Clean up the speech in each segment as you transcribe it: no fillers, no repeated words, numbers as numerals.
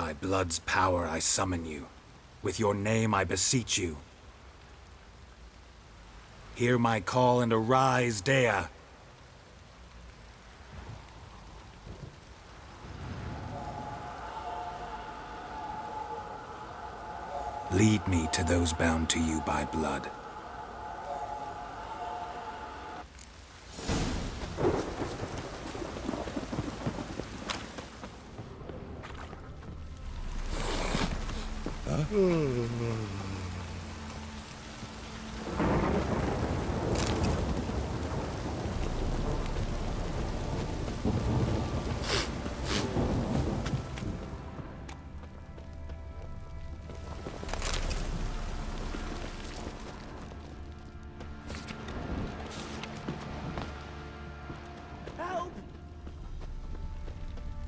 By blood's power I summon you. With your name I beseech you. Hear my call and arise, Dea. Lead me to those bound to you by blood.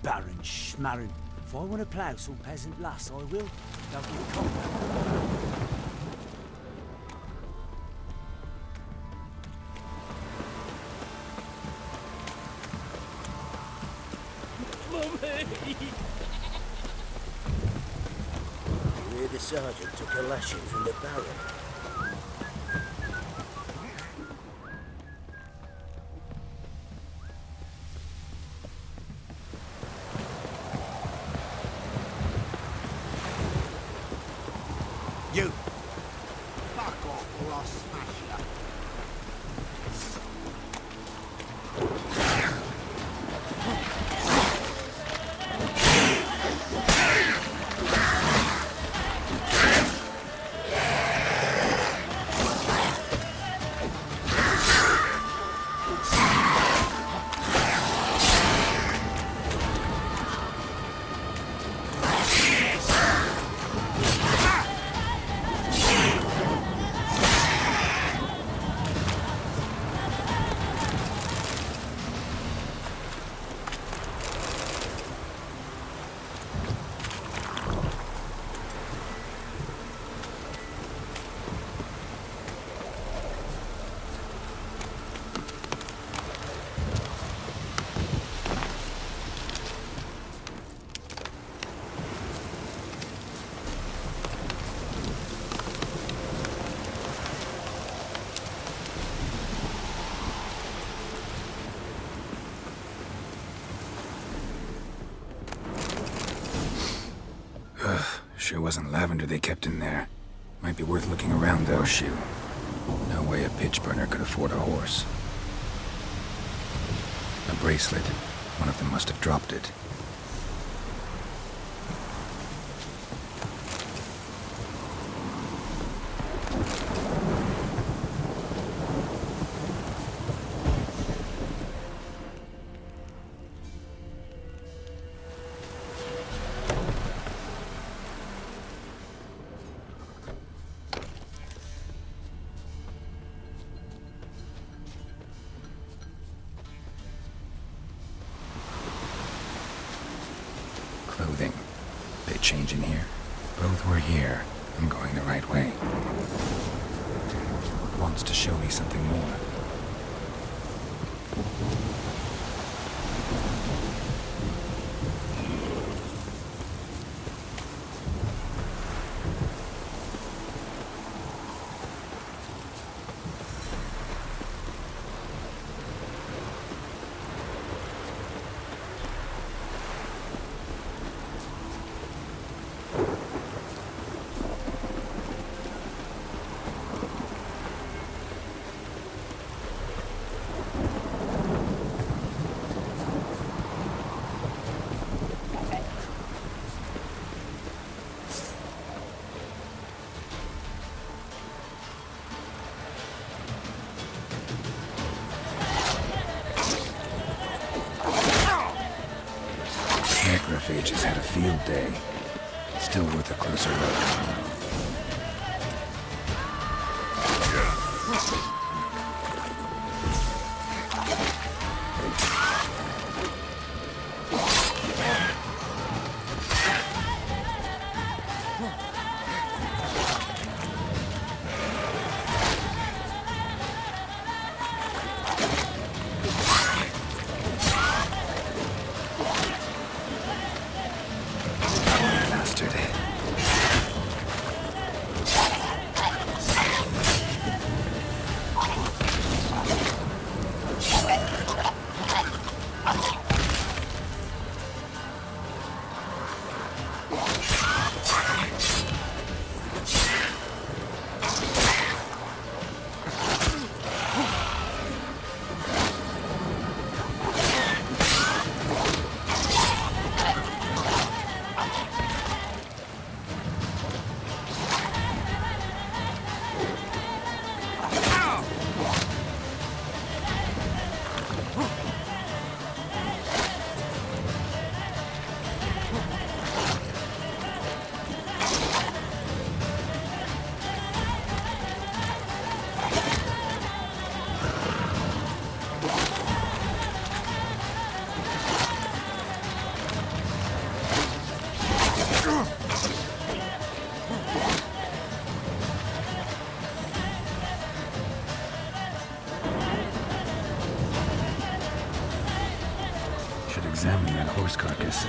Baron Schmarren. If I want to plough some peasant lass, I will. Don't give a combat. You hear the sergeant took a lashing from the Baron. You! Fuck off or I'll smash you. Sure wasn't lavender they kept in there. Might be worth looking around though, Shoe. No way a pitch burner could afford a horse. A bracelet. One of them must have dropped it. Clothing. They change in here? Both were here. I'm going the right way. Wants to show me something more. Necrophages had a field day. Still worth a closer look. horse carcass.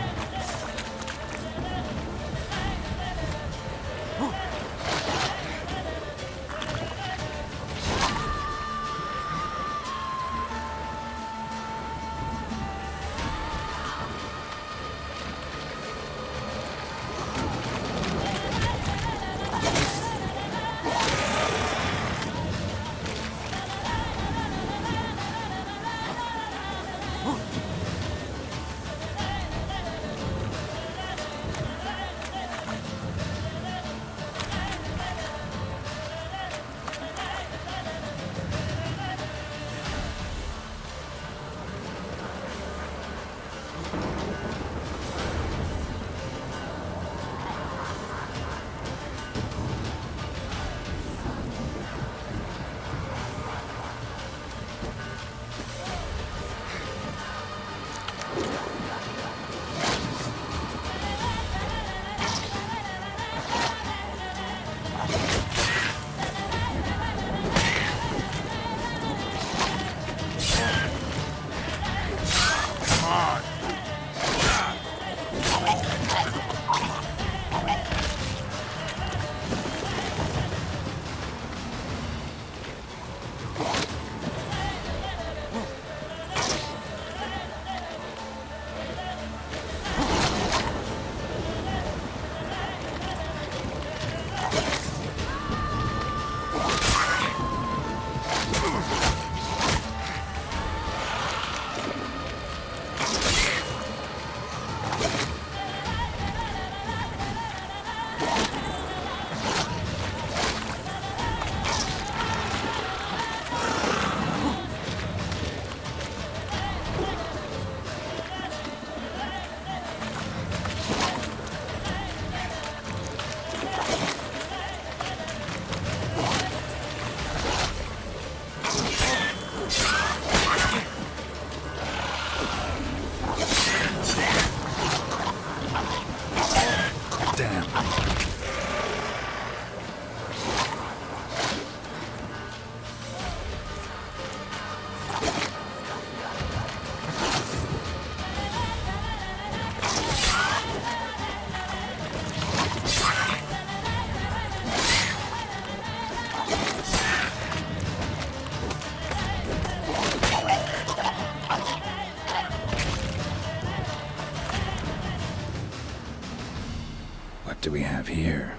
What do we have here?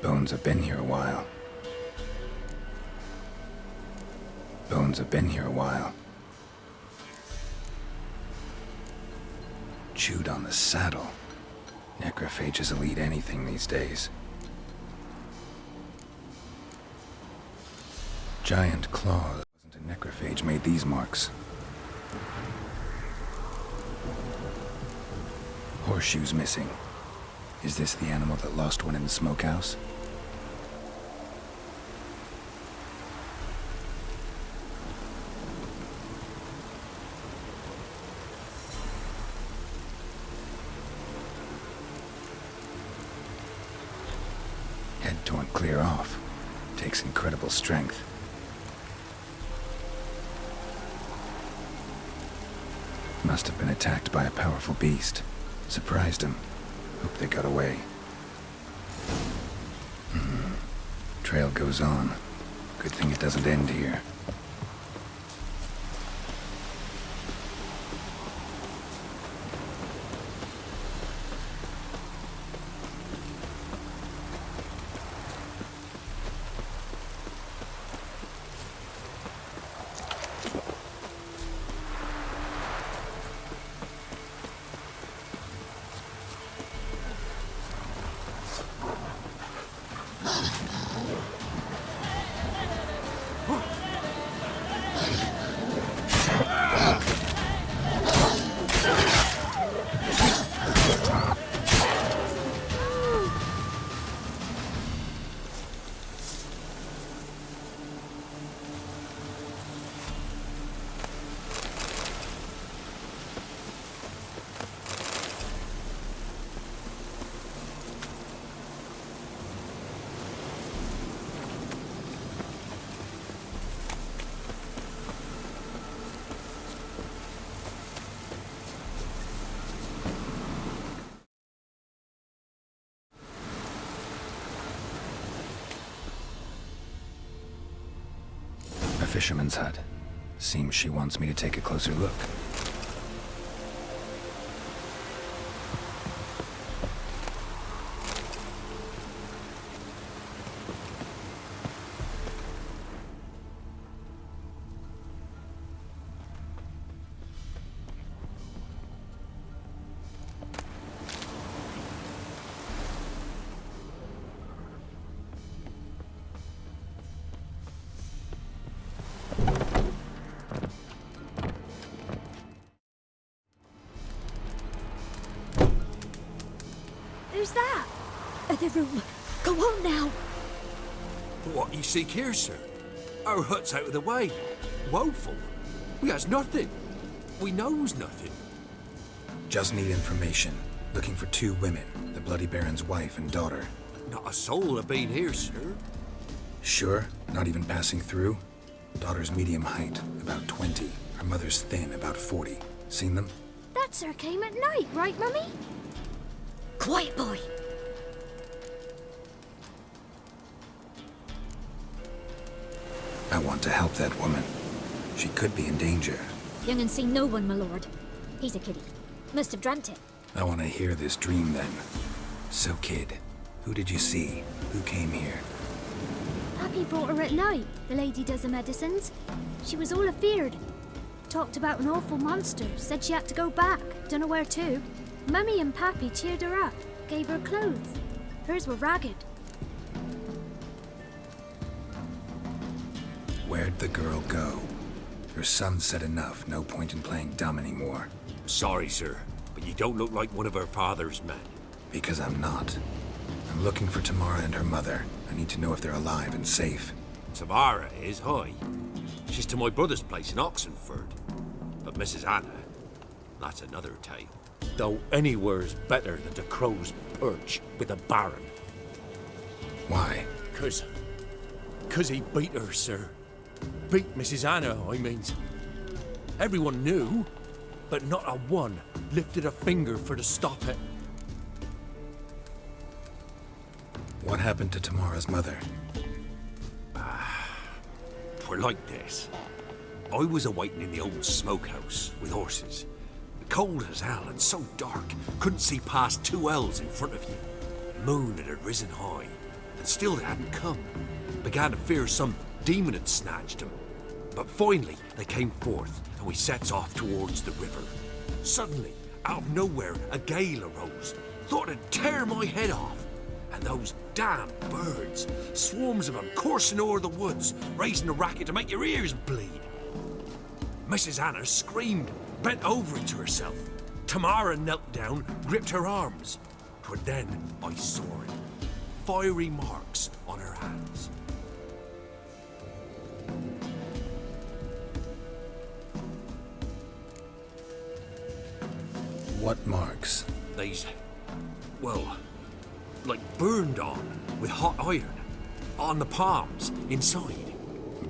Bones have been here a while. Bones have been here a while. Chewed on the saddle. Necrophages will eat anything these days. Giant claws. Wasn't a necrophage made these marks. Horseshoes missing. Is this the animal that lost one in the smokehouse? Head torn clear off. Takes incredible strength. Must have been attacked by a powerful beast. Surprised him. Hope they got away. Trail goes on. Good thing it doesn't end here. fisherman's hut. Seems she wants me to take a closer look. Who's that? The room. Go on now. What you seek here, sir? Our hut's out of the way. Woeful. We has nothing. We knows nothing. Just need information. Looking for 2 women, the Bloody Baron's wife and daughter. Not a soul have been here, sir. Sure? Not even passing through? Daughter's medium height, about 20. Her mother's thin, about 40. Seen them? That sir came at night, right, Mummy? Quiet, boy. I want to help that woman. She could be in danger. Young and seen no one, my lord. He's a kiddie. Must have dreamt it. I want to hear this dream then. So, kid, who did you see? Who came here? Pappy brought her at night. The lady does the medicines. She was all afeared. Talked about an awful monster. Said she had to go back. Don't know where to. Mummy and Pappy cheered her up. Gave her clothes. Hers were ragged. Where'd the girl go? Her son said enough. No point in playing dumb anymore. Sorry, sir, but you don't look like one of her father's men. Because I'm not. I'm looking for Tamara and her mother. I need to know if they're alive and safe. Tamara is, hi. She's to my brother's place in Oxenford. But Mrs. Anna, that's another tale. Though anywhere's better than the Crow's Perch with a baron. Why? Cause he beat her, sir. Beat Mrs. Anna, I means. Everyone knew, but not a one lifted a finger for to stop it. What happened to Tamara's mother? Twere like this. I was awaiting in the old smokehouse with horses. Cold as hell and so dark, couldn't see past 2 ells in front of you. Moon had risen high, and still they hadn't come. Began to fear some demon had snatched them. But finally, they came forth, and we sets off towards the river. Suddenly, out of nowhere, a gale arose. Thought it'd tear my head off. And those damn birds, swarms of them coursing o'er the woods, raising a racket to make your ears bleed. Mrs. Anna screamed, bent over into herself. Tamara knelt down, gripped her arms. 'Twere then I saw it. Fiery marks on her hands. What marks? These, well, like burned on with hot iron. On the palms, inside.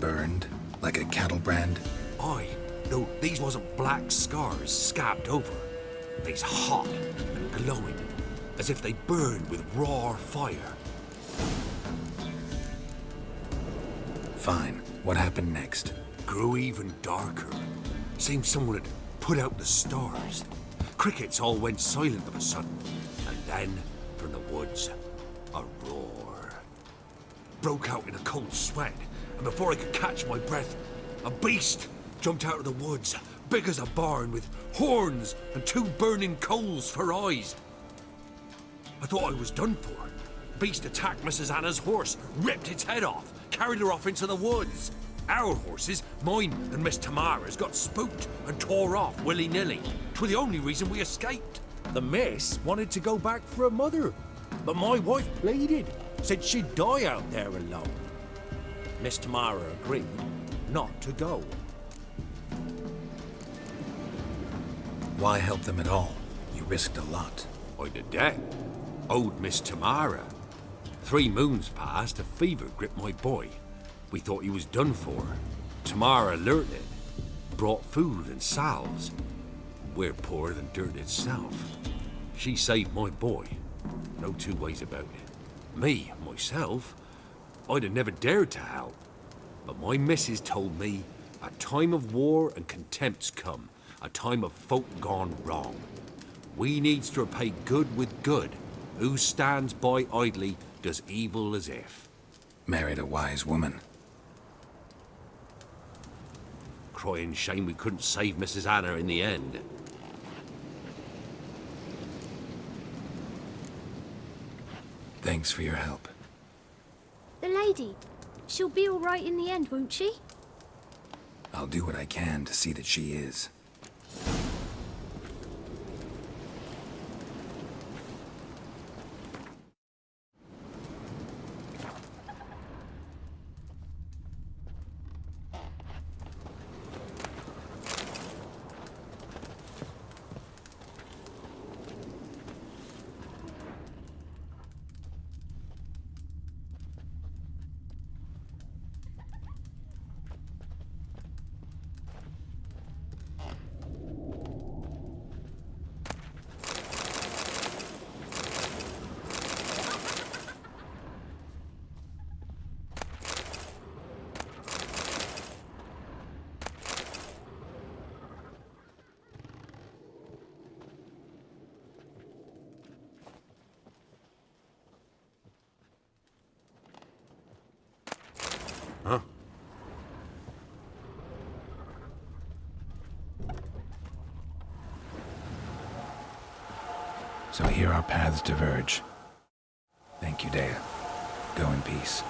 Burned? Like a cattle brand? Aye, though these wasn't black scars scabbed over. These hot and glowing, as if they burned with raw fire. Fine. What happened next? Grew even darker. Seemed someone had put out the stars. Crickets all went silent of a sudden, and then, from the woods, a roar. Broke out in a cold sweat, and before I could catch my breath, a beast jumped out of the woods, big as a barn, with horns and 2 burning coals for eyes. I thought I was done for. Beast attacked Mrs. Anna's horse, ripped its head off, carried her off into the woods. Our horses, mine and Miss Tamara's, got spooked and tore off willy-nilly. 'Twere the only reason we escaped. The miss wanted to go back for her mother, but my wife pleaded, said she'd die out there alone. Miss Tamara agreed not to go. Why help them at all? You risked a lot. I'd a debt. Owed Miss Tamara. 3 moons passed, a fever gripped my boy. We thought he was done for. Tamara learnt it. Brought food and salves. We're poorer than dirt itself. She saved my boy. No 2 ways about it. Me, myself, I'd have never dared to help. But my missus told me a time of war and contempt's come, a time of folk gone wrong. We needs to repay good with good. Who stands by idly does evil as if. Married a wise woman. Crying shame we couldn't save Mrs. Anna in the end. Thanks for your help. The lady. She'll be all right in the end, won't she? I'll do what I can to see that she is. Huh? So here our paths diverge. Thank you, Dea. Go in peace.